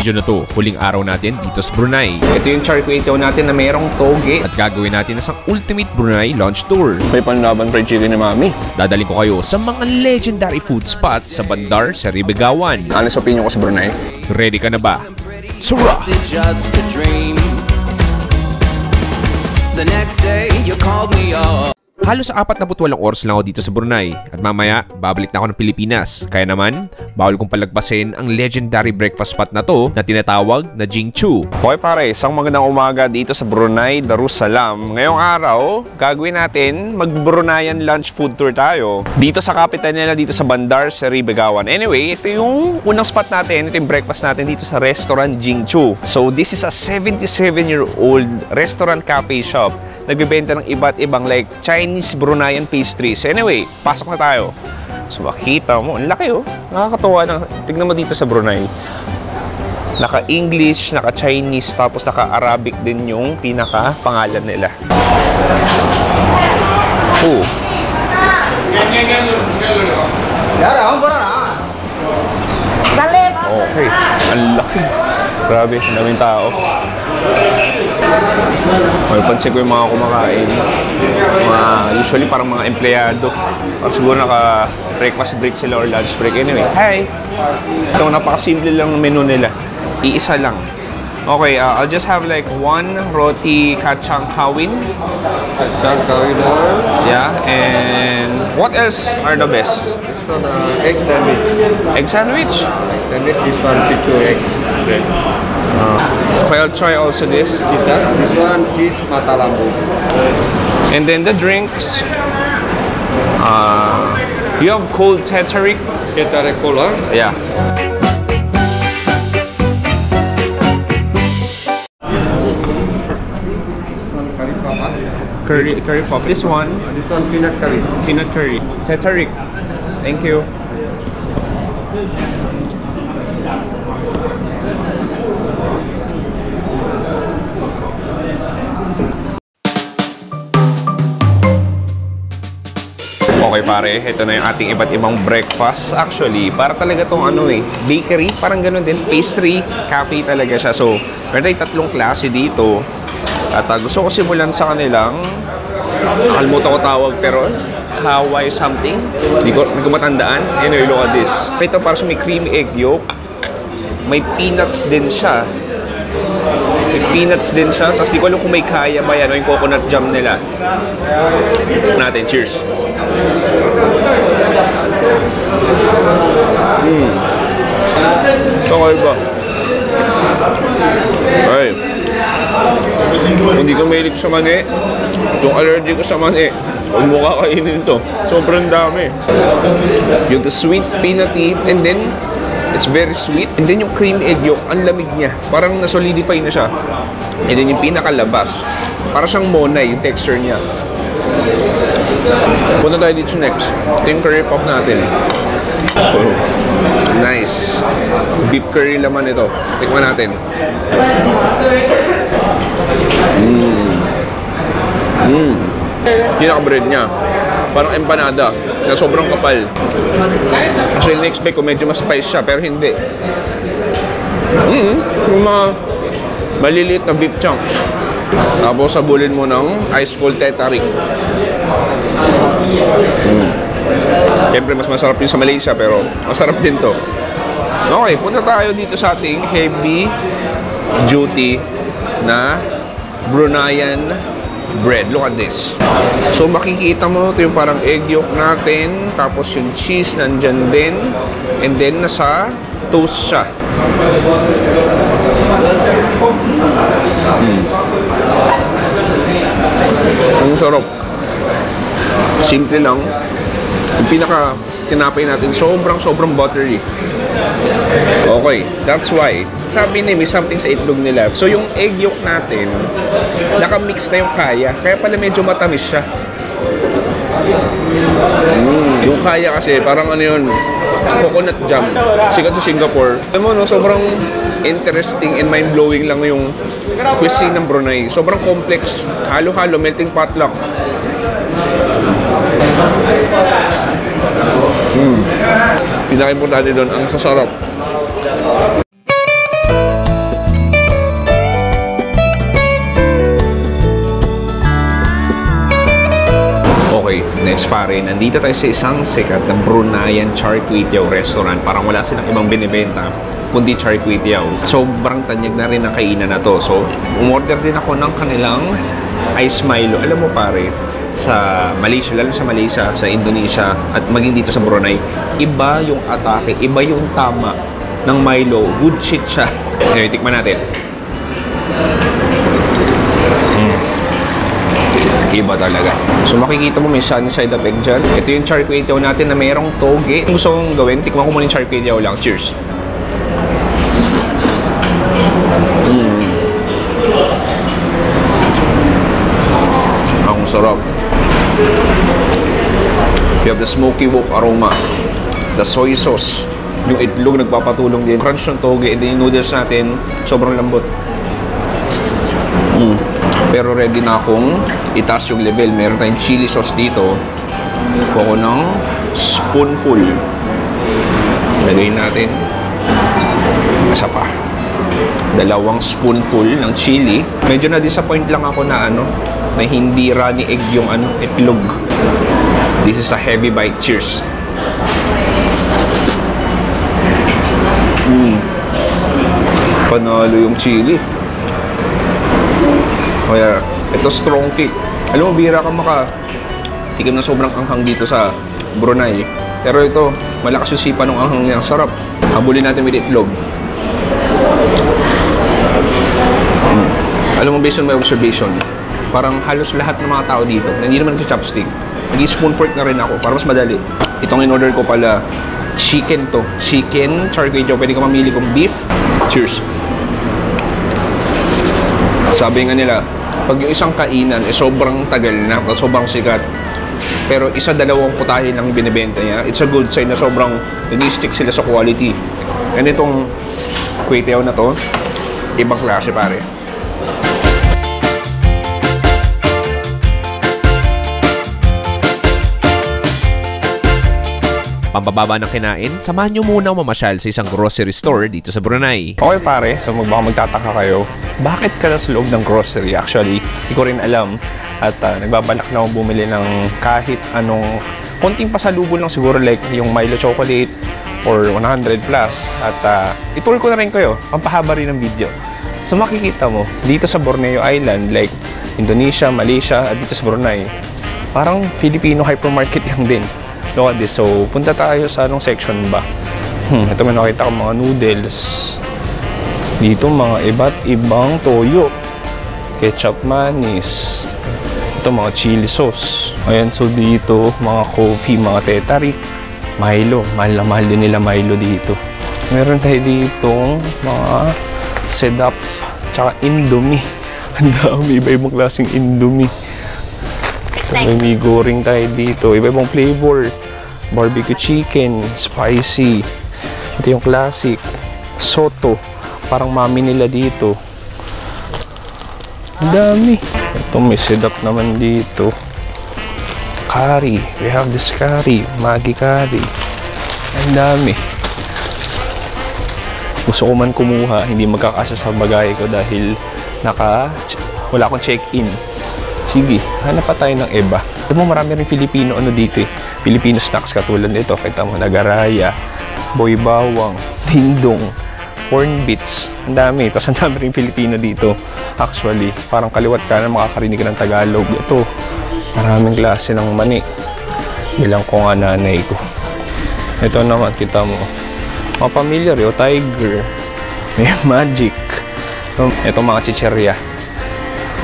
video na to, huling araw natin dito sa Brunei. Ito yung char kway teow natin na merong toge. At gagawin natin isang ultimate Brunei lunch tour. May panlaban fried chicken ni Mami. Dadaling ko kayo sa mga legendary food spots sa Bandar Seri Begawan. Ano sa opinion ko sa Brunei? Ready ka na ba? Sura! Just a dream. The next day you called me up. Halos 48 oras lang ako dito sa Brunei at mamaya babalik na ako ng Pilipinas. Kaya naman, bawal kong palagpasin ang legendary breakfast spot na to na tinatawag na Jingchu. Okay pare, isang magandang umaga dito sa Brunei Darussalam. Ngayong araw, gagawin natin mag-Bruneian lunch food tour tayo. Dito sa capital nila, dito sa Bandar Seri Begawan. Anyway, ito yung unang spot natin, ito yung breakfast natin dito sa restaurant Jingchu. So this is a 77-year-old restaurant cafe shop. Nagbibenta ng iba't ibang like Chinese Bruneian pastries. Anyway, pasok na tayo. So makita mo, ang laki oh. Nakakatuwa na. Tignan mo dito sa Brunei. Naka-English, naka-Chinese, tapos naka-Arabic din yung pinaka-pangalan nila. Oh. Okay, ang laki. Grabe, daming tao. May pansin ko yung mga kumakain. Usually parang mga empleyado. Or siguro naka-breakfast break sila or lunch break. Anyway, hi! Ito, napakasimple lang ng menu nila. Iisa lang. Okay, I'll just have like one roti kacang kawin. Kacang kawin. Yeah, and what else are the best? This one, egg sandwich. Egg sandwich? Egg sandwich, this one, chuchu egg bread. Okay, I'll try also this. Cheese, this one, cheese mata lambu. And then the drinks. You have cold teh-tarik? Teh-tarik cola. Yeah. Curry pop. This one Peanut curry. peanut curry. Teh-tarik. Thank you. Okay pare, ito na yung ating iba't ibang breakfast. Actually, para talaga tong bakery, parang ganun din. Pastry, cafe talaga siya. So, meron tayong tatlong klase dito. At gusto ko simulan sa kanilang, nakalimutan ko tawag, pero Hawaii something. Hindi ko matandaan. Anyway, look at this. Ito para sa may creamy egg yolk. May peanuts din siya. Tapos di ko alam kung may kaya ba yan o yung coconut jam nila. Natin, cheers. Okay ba? Ay. Hindi ka mahilig sa mani. Itong allergy ko sa mani. Huwag mo kakainin to. Sobrang dami. Yung the sweet peanutty and then it's very sweet. And then yung cream egg yolk, ang lamig niya. Parang na-solidify na siya. And then yung pinakalabas, parang siyang monay, yung texture niya. Punta tayo dito next. Ito yung curry puff natin. Oh, nice. Beef curry laman ito. Tikman natin. Pinaka-bread niya. Parang empanada na sobrang kapal. Actually, na-expect ko medyo mas spice siya, pero hindi. Yung mga maliliit na beef chunks. Tapos sabulin mo ng ice cold teh-tarik. Siyempre, mas masarap yun sa Malaysia, pero masarap din to. Okay, punta tayo dito sa ating heavy duty na Bruneian bread. Look at this. So makikita mo ito yung parang egg yolk natin, tapos yung cheese nandyan din, and then nasa toast siya. Ang sarap. Simple lang. Yung pinaka tinapay natin, sobrang buttery. Okay, that's why. Sabi nila, may something sa itlog nila. So yung egg yolk natin, nakamix na yung kaya. Kaya pala medyo matamis siya. Yung kaya kasi, parang coconut jam. Sikat sa Singapore. Alam mo, no, sobrang interesting and mind-blowing lang yung cuisine ng Brunei. Sobrang complex. Halo-halo, melting pot lang. Pinaka-importante doon, ang sasarap. Next pare, nandito tayo sa isang sikat na Bruneian Char Kway Teow restaurant. Parang wala silang ibang binibenta kundi Char Kway Teow. Sobrang tanyag na rin ang kainan na to. So, umorder din ako ng kanilang Ice Milo. Alam mo pare, sa Malaysia, lalo sa Malaysia, sa Indonesia, at maging dito sa Brunei, iba yung atake, iba yung tama ng Milo. Good shit siya. Anyway, tikman natin. Iba talaga. So makikita mo may sunny side up egg dyan. Ito yung Char Kway Teow natin na mayroong toge. Kung gusto kong gawin, tikman ko muna yung Char Kway Teow lang. Cheers! Ang sarap. You have the smoky wok aroma. The soy sauce. Yung itlog nagpapatulong din. Crunch ng toge. And then yung noodles natin, sobrang lambot. Pero ready na akong itaas yung level. Meron tayong chili sauce dito. Kuha ko ng spoonful. Lagay natin. Isa pa. 2 spoonful ng chili. Medyo na-disappoint lang ako na na hindi runny egg yung itlog. This is a heavy bite. Cheers! Panalo yung chili. Kaya, ito strong kick. Alam mo, bira ka tikim na sobrang anghang dito sa Brunei. Pero ito, malakas yung sipa ng anghang niya. Sarap. Habulin natin with itlog. Alam mo, based on my observation, parang halos lahat ng mga tao dito, hindi naman sa chopstick. Nag-spoon fork na rin ako para mas madali. Itong in-order ko pala, chicken to. Chicken, Char Kway Teow. Pwede ka mamili kung beef. Cheers! Sabi nga nila, pag yung isang kainan sobrang tagal na, sobrang sikat, pero 1-2 putahe lang binibenta niya, it's a good sign na sobrang nag-stick sila sa quality. And itong Kway Teow na to, ibang klase pare. Pambababa ng kinain, samahan nyo muna mamasyal sa isang grocery store dito sa Brunei. Okay pare, so baka magtataka kayo, bakit ka na sa loob ng grocery? Actually, hindi ko rin alam. At nagbabalak na akong bumili ng kahit anong konting pasalubong lang siguro, like yung Milo chocolate or 100 plus. At itour ko na rin kayo, pampahaba rin ng video. So makikita mo, dito sa Borneo Island, like Indonesia, Malaysia, at dito sa Brunei, parang Filipino hypermarket lang din. Look at this. So, punta tayo sa anong section ba? Ito may nakita ko mga noodles. Dito mga iba't ibang toyo. Ketchup manis. Ito mga chili sauce. Ayan, so dito mga coffee, mga tetarik. Milo. Mahal na mahal din nila Milo dito. Meron tayo ditong mga sedap. Tsaka Indomie. Ang dami. Iba-ibang klaseng Indomie. May mee goreng tayo dito. Iba-ibang flavor. Barbecue chicken, spicy. Ito yung classic. Soto. Parang mami nila dito. Ang dami. Ito may sedap naman dito. Curry. We have this curry. Maggi curry. Ang dami. Gusto ko man kumuha. Hindi magkakasya sa bagay ko dahil wala akong check-in. Sige, hanap pa tayo ng iba. Alam mo, marami rin Filipino dito eh. Filipino snacks katulad nito. Kita mo, nagaraya, boy bawang, dingdong, corn bits. Ang dami. Tapos ang dami rin Filipino dito. Actually, parang kaliwat ka na makakarinig ka ng Tagalog. Ito, maraming klase ng mani. Bilang ko nga nanay ko. Ito naman, kita mo. Mga familiar yun, Tiger. May Magic. Ito mga chicherya.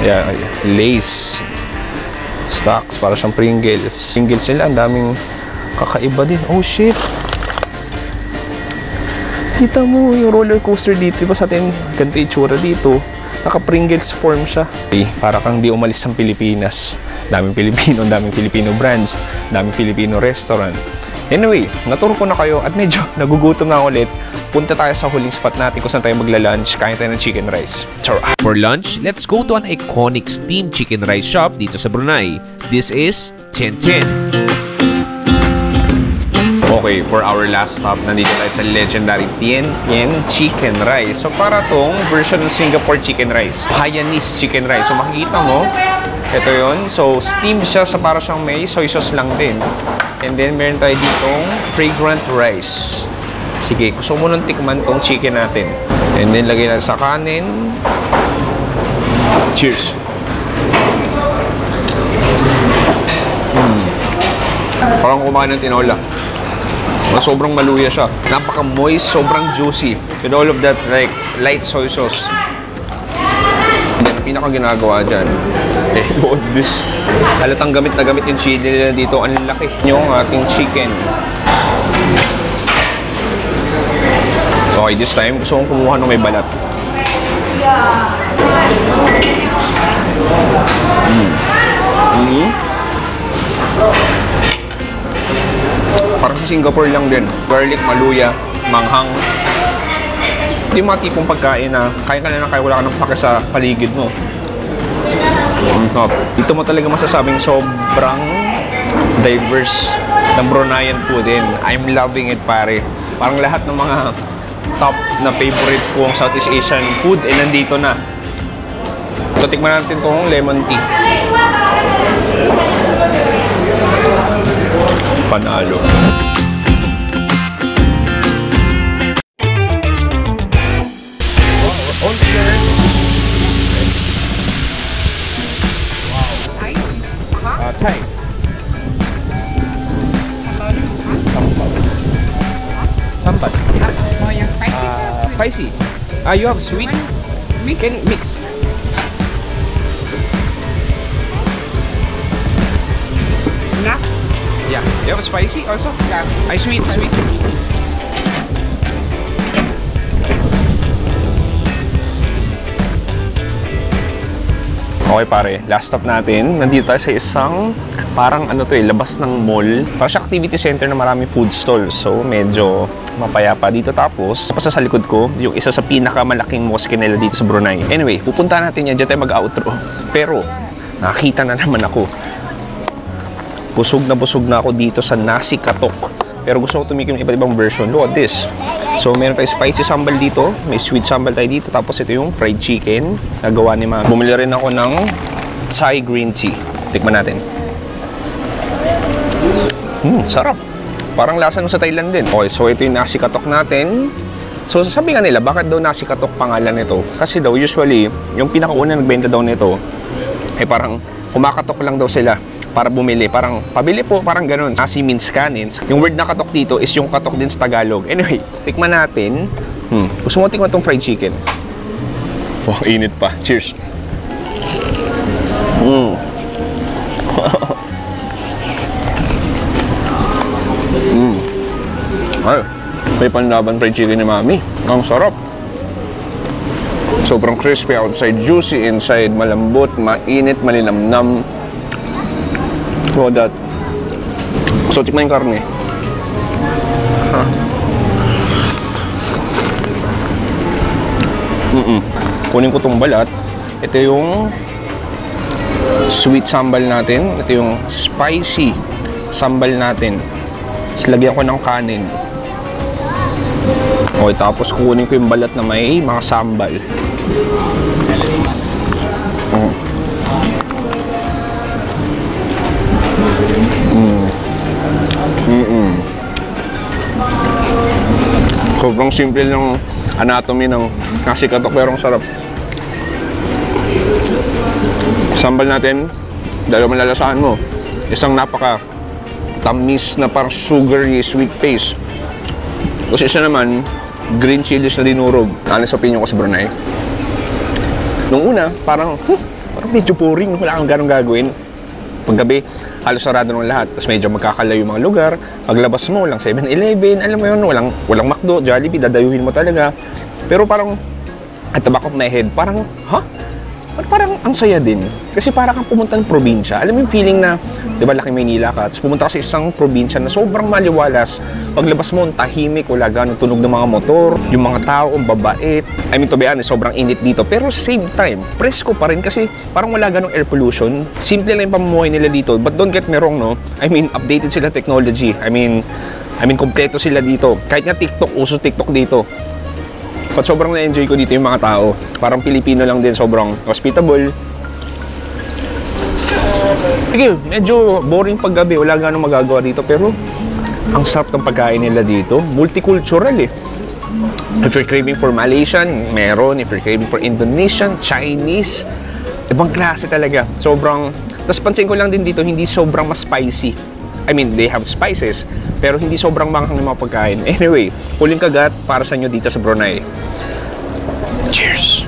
Ayan, Lace. Stocks, para siyang Pringles. Pringles nila, ang daming kakaiba din. Oh shit! Kita mo yung roller coaster dito. Diba sa atin, ganito itsura dito. Naka-Pringles form siya. Okay, para kang di umalis ng Pilipinas. Daming Filipino brands, daming Filipino restaurant. Anyway, naturo ko na kayo at medyo nagugutom na ulit. Punta tayo sa huling spot natin kung saan tayo magla-lunch. Kain tayo ng chicken rice. Chara! For lunch, let's go to an iconic steamed chicken rice shop dito sa Brunei. This is Tian Tian. Okay, for our last stop, nandito tayo sa legendary Tian Tian Chicken Rice. So para tong version ng Singapore chicken rice. Hainanese chicken rice. So makikita mo, Ito yun. So, steamed siya sa para siyang may soy sauce lang din. And then, meron tayo ditong fragrant rice. Sige, gusto mo nung tikman tong chicken natin. And then, lagay natin sa kanin. Cheers! Parang kumain ng tinola. Sobrang maluya siya. Napaka-moist, sobrang juicy. With all of that, like, light soy sauce. Pinaka ginagawa dyan. Look at this. Halatang gamit na gamit yung chili nila dito. Ang laki yung ating chicken. Okay, this time gusto kong kumuha ng may balat. Parang sa Singapore lang din. Garlic, maluya, manghang. Ito yung mga tipong pagkain na kaya ka na kaya wala ka ng pake sa paligid mo. Dito mo talaga masasabing sobrang diverse ng Bruneian food and I'm loving it, pare. Parang lahat ng mga top na favorite kong Southeast Asian food nandito na. Ito, tikman natin itong lemon tea. Panalo. Thai. Sampat. Oh, yang spicy. Spicy. You have sweet? Can you mix? Enough? Yeah. You have spicy also? Yeah. Sweet. Okay pare, last stop natin. Nandito tayo sa isang parang labas ng mall. Parang siya activity center na maraming food stalls. So medyo mapayapa dito. Tapos sa likod ko, yung isa sa pinakamalaking mosque nila dito sa Brunei. Anyway, pupunta natin yan. Diyan tayo mag-outro. Pero nakita na naman ako. Busog na ako dito sa nasi katok. Pero gusto ko tumikim ng iba't ibang version. Look at this. So, meron tayo spicy sambal dito. May sweet sambal tayo dito. Tapos ito yung fried chicken na gawa ni Mama. Bumili rin ako ng Thai green tea. Tikman natin. Sarap. Parang lasa nung sa Thailand din. Okay, so ito yung nasi katok natin. So, sabi nga nila, bakit daw nasi katok pangalan nito? Kasi daw, usually, yung pinakauna nagbenta daw nito, parang kumakatok lang daw sila para bumili. Parang, pabili po, parang ganun. Nasi means kanin. Yung word na katok dito is yung katok din sa Tagalog. Anyway, tikman natin. Gusto mo tikman itong fried chicken? Oh, init pa. Cheers. Ay, may panlaban fried chicken ni Mami. Ang sarap. Sobrang crispy outside, juicy inside, malambot, mainit, malinamnam. Oh, that. So, tikman yung karne. Kunin ko itong balat. Ito yung sweet sambal natin. Ito yung spicy sambal natin. Tapos lagyan ko ng kanin. Okay, tapos kukunin ko yung balat na may mga sambal. Sobrang simple ng anatomy ng nasi katok pero ang sarap. Sambal natin, dalawa malalasahan mo. Isang napaka tamis na parang sugary sweet paste. Tapos isa naman, green chilies na dinurog. Honest opinion ko sa Brunei. Nung una, parang medyo boring. Wala kang ganong gagawin. Paggabi, halos sarado ng lahat. Tapos medyo magkakalayo yung mga lugar. Paglabas mo, walang 7-Eleven. Alam mo yun, walang McDo, Jollibee, dadayuhin mo talaga. Pero parang, at the back of my head, parang, parang ang saya din. Kasi parang kang pumunta ng probinsya. Alam mo yung feeling na, di ba, laki Maynila ka, tapos pumunta ka sa isang probinsya na sobrang maliwalas. Paglabas mo, tahimik, wala ganong tunog ng mga motor, yung mga tao, ang babait. I mean, to be honest, sobrang init dito. Pero sa same time, presko pa rin kasi parang wala ganong air pollution. Simple lang yung pamumuhay nila dito. But don't get me wrong, no? I mean, updated sila technology. I mean, kompleto sila dito. Kahit nga TikTok, uso TikTok dito. But sobrang na-enjoy ko dito yung mga tao. Parang Pilipino lang din, sobrang hospitable. Sige, medyo boring paggabi. Wala ganong magagawa dito. Pero, ang sarap ng pagkain nila dito. Multicultural eh. If you're craving for Malaysian, meron. If you're craving for Indonesian, Chinese, ibang klase talaga. Sobrang... Tapos pansin ko lang din dito, hindi sobrang mas spicy. I mean, they have spices, pero hindi sobrang manghang yung mga pagkain. Anyway, huling kagat para sa inyo dito sa Brunei. Cheers!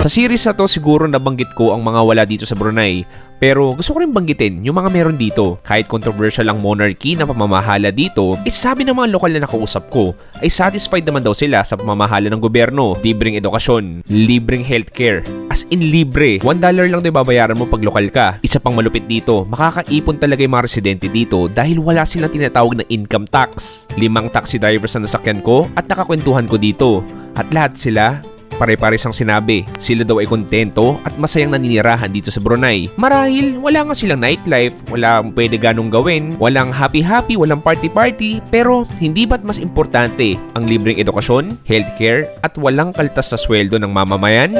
Sa series na to, siguro nabanggit ko ang mga wala dito sa Brunei. Pero gusto ko rin banggitin yung mga meron dito. Kahit controversial ang monarchy na pamamahala dito, sabi ng mga lokal na nakausap ko, ay satisfied naman daw sila sa pamamahala ng gobyerno. Libreng edukasyon, libreng healthcare, as in libre. $1 lang daw babayaran mo pag lokal ka. Isa pang malupit dito, makakaipon talaga yung mga residente dito dahil wala silang tinatawag na income tax. 5 taxi drivers na nasakyan ko at nakakwentuhan ko dito. At lahat sila, pare-pares ang sinabi. Sila daw ay kontento at masayang naninirahan dito sa Brunei. Marahil, wala nga silang nightlife, walang pwede ganong gawin, walang happy-happy, walang party-party, pero hindi ba't mas importante ang libreng edukasyon, healthcare, at walang kaltas sa sweldo ng mamamayan?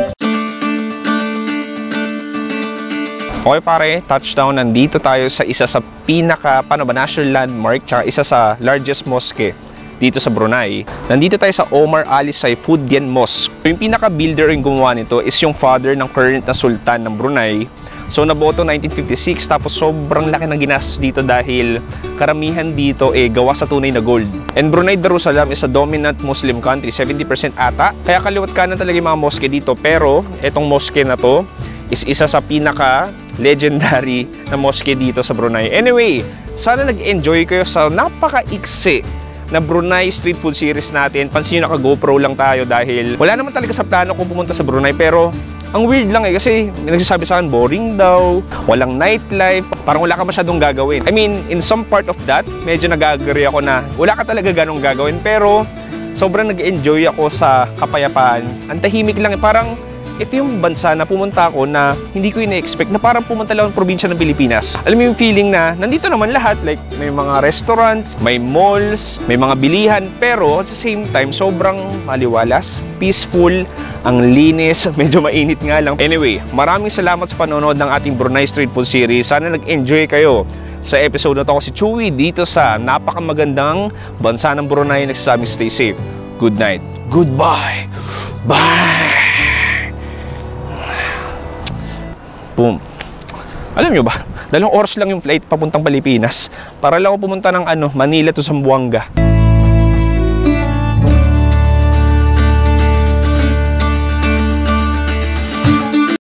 Okay pare, touchdown. Nandito tayo sa isa sa pinaka, national landmark, tsaka isa sa largest mosque dito sa Brunei. Nandito tayo sa Omar Ali Saifuddin Mosque. Yung pinaka-builder yung gumawa nito is yung father ng current na sultan ng Brunei. So naboto 1956, tapos sobrang laki ng ginastos dito dahil karamihan dito gawa sa tunay na gold. And Brunei Darussalam is a dominant Muslim country, 70% ata. Kaya kaliwat kanan talaga yung mga mosque dito. Pero etong mosque na to is isa sa pinaka-legendary na mosque dito sa Brunei. Anyway, sana nag-enjoy kayo sa napaka-iksi na Brunei Street Food Series natin. Pansin nyo, naka-GoPro lang tayo dahil wala naman talaga sa plano kung pumunta sa Brunei. Pero ang weird lang kasi may nagsasabi sa akin, boring daw, walang nightlife, parang wala ka masyadong gagawin. I mean, in some part of that, medyo nag-agree ako na wala ka talaga ganong gagawin. Pero sobrang nag-enjoy ako sa kapayapaan. Ang tahimik lang, parang ito yung bansa na pumunta ako na hindi ko ina-expect na parang pumunta lang ng probinsya ng Pilipinas. Alam mo yung feeling na nandito naman lahat, like may mga restaurants, may malls, may mga bilihan, pero at the same time, sobrang maliwalas, peaceful, ang linis, medyo mainit nga lang. Anyway, maraming salamat sa panonood ng ating Brunei Street Food Series. Sana nag-enjoy kayo sa episode na to. Ako si Chewy dito sa napakamagandang bansa ng Brunei. Nagsasabing stay safe. Good night. Goodbye. Bye. Boom. Alam nyo ba, 2 oras lang yung flight papuntang Pilipinas para lang ako pumunta ng Manila to Zamboanga.